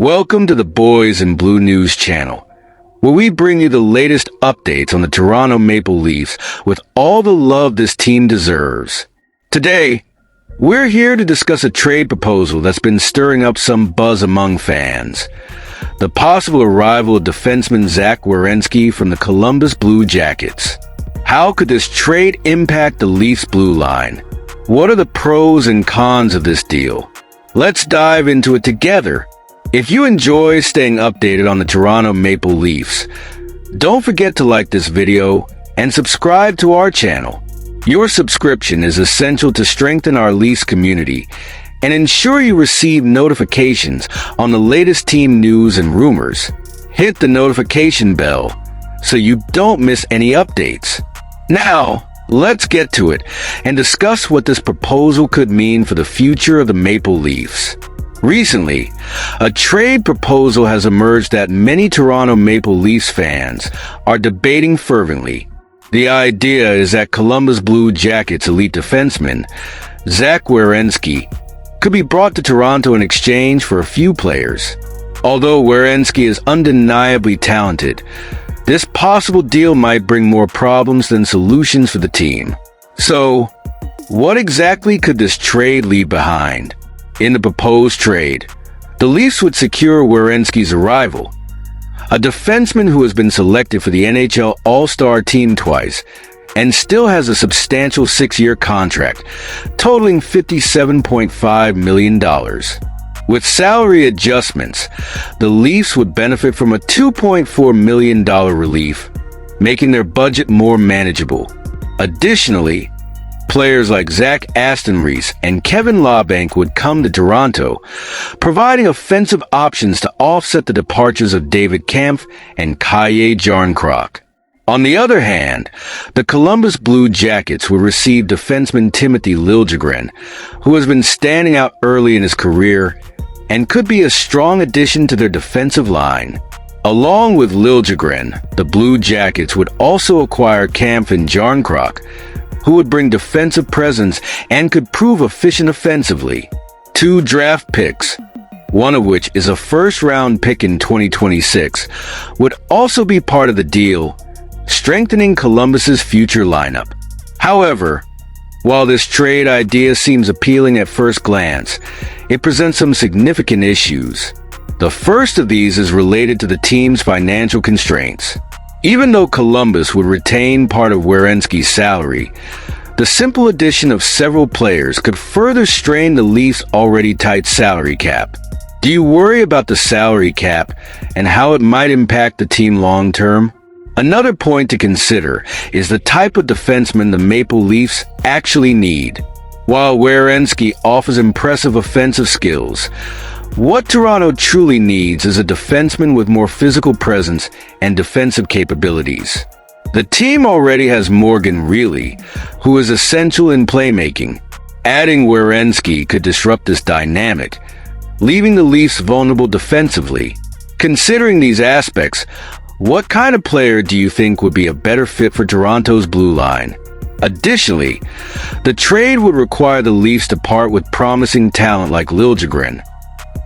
Welcome to the Boys in Blue News channel, where we bring you the latest updates on the Toronto Maple Leafs with all the love this team deserves. Today, we're here to discuss a trade proposal that's been stirring up some buzz among fans. The possible arrival of defenseman Zach Werenski from the Columbus Blue Jackets. How could this trade impact the Leafs' blue line? What are the pros and cons of this deal? Let's dive into it together. If you enjoy staying updated on the Toronto Maple Leafs, don't forget to like this video and subscribe to our channel. Your subscription is essential to strengthen our Leafs community and ensure you receive notifications on the latest team news and rumors. Hit the notification bell so you don't miss any updates. Now, let's get to it and discuss what this proposal could mean for the future of the Maple Leafs. Recently, a trade proposal has emerged that many Toronto Maple Leafs fans are debating fervently. The idea is that Columbus Blue Jackets elite defenseman Zach Werenski could be brought to Toronto in exchange for a few players. Although Werenski is undeniably talented, this possible deal might bring more problems than solutions for the team. So, what exactly could this trade leave behind? In the proposed trade, the Leafs would secure Werenski's arrival, a defenseman who has been selected for the NHL All-Star team twice and still has a substantial 6-year contract, totaling $57.5 million. With salary adjustments, the Leafs would benefit from a $2.4 million relief, making their budget more manageable. Additionally, players like Zach Aston-Reese and Kevin Labanc would come to Toronto, providing offensive options to offset the departures of David Kampf and Calle Jarnkrok. On the other hand, the Columbus Blue Jackets would receive defenseman Timothy Liljegren, who has been standing out early in his career and could be a strong addition to their defensive line. Along with Liljegren, the Blue Jackets would also acquire Kampf and Jarnkrok, who would bring defensive presence and could prove efficient offensively. 2 draft picks, one of which is a first-round pick in 2026, would also be part of the deal, strengthening Columbus's future lineup. However, while this trade idea seems appealing at first glance, it presents some significant issues. The first of these is related to the team's financial constraints. Even though Columbus would retain part of Werenski's salary, the simple addition of several players could further strain the Leafs' already tight salary cap. Do you worry about the salary cap and how it might impact the team long-term? Another point to consider is the type of defenseman the Maple Leafs actually need. While Werenski offers impressive offensive skills, what Toronto truly needs is a defenseman with more physical presence and defensive capabilities. The team already has Morgan Reilly, who is essential in playmaking. Adding Werenski could disrupt this dynamic, leaving the Leafs vulnerable defensively. Considering these aspects, what kind of player do you think would be a better fit for Toronto's blue line? Additionally, the trade would require the Leafs to part with promising talent like Liljegren,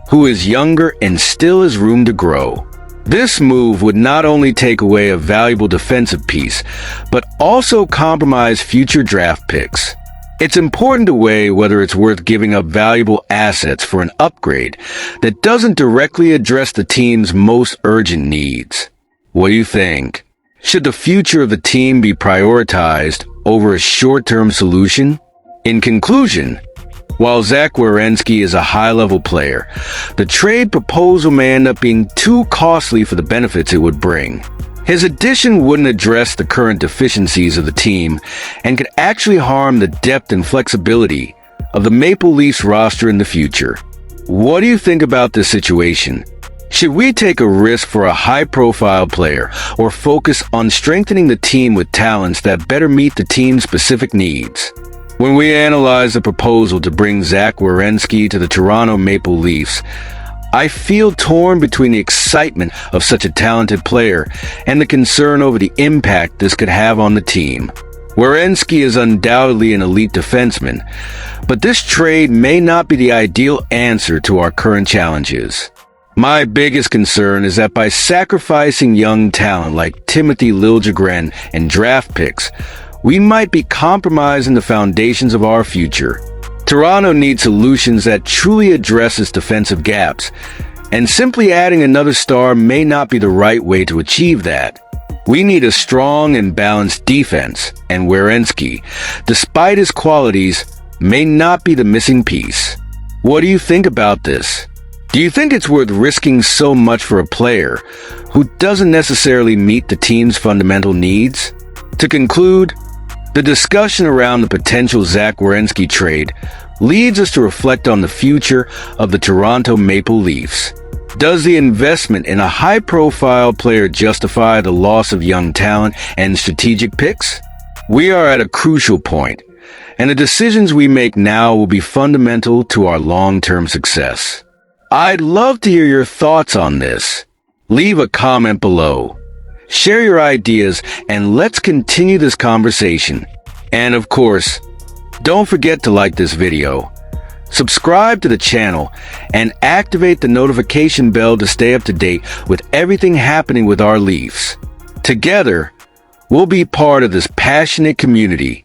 who is younger and still has room to grow. This move would not only take away a valuable defensive piece, but also compromise future draft picks. It's important to weigh whether it's worth giving up valuable assets for an upgrade that doesn't directly address the team's most urgent needs. What do you think? Should the future of the team be prioritized over a short-term solution? In conclusion, while Zach Werenski is a high-level player, the trade proposal may end up being too costly for the benefits it would bring. His addition wouldn't address the current deficiencies of the team and could actually harm the depth and flexibility of the Maple Leafs roster in the future. What do you think about this situation? Should we take a risk for a high-profile player or focus on strengthening the team with talents that better meet the team's specific needs? When we analyze the proposal to bring Zach Werenski to the Toronto Maple Leafs, I feel torn between the excitement of such a talented player and the concern over the impact this could have on the team. Werenski is undoubtedly an elite defenseman, but this trade may not be the ideal answer to our current challenges. My biggest concern is that by sacrificing young talent like Timothy Liljegren and draft picks, we might be compromising the foundations of our future. Toronto needs solutions that truly address its defensive gaps, and simply adding another star may not be the right way to achieve that. We need a strong and balanced defense, and Werenski, despite his qualities, may not be the missing piece. What do you think about this? Do you think it's worth risking so much for a player who doesn't necessarily meet the team's fundamental needs? To conclude, the discussion around the potential Zach Werenski trade leads us to reflect on the future of the Toronto Maple Leafs. Does the investment in a high-profile player justify the loss of young talent and strategic picks? We are at a crucial point, and the decisions we make now will be fundamental to our long-term success. I'd love to hear your thoughts on this. Leave a comment below. Share your ideas, and let's continue this conversation. And of course, don't forget to like this video, subscribe to the channel, and activate the notification bell to stay up to date with everything happening with our Leafs. Together, we'll be part of this passionate community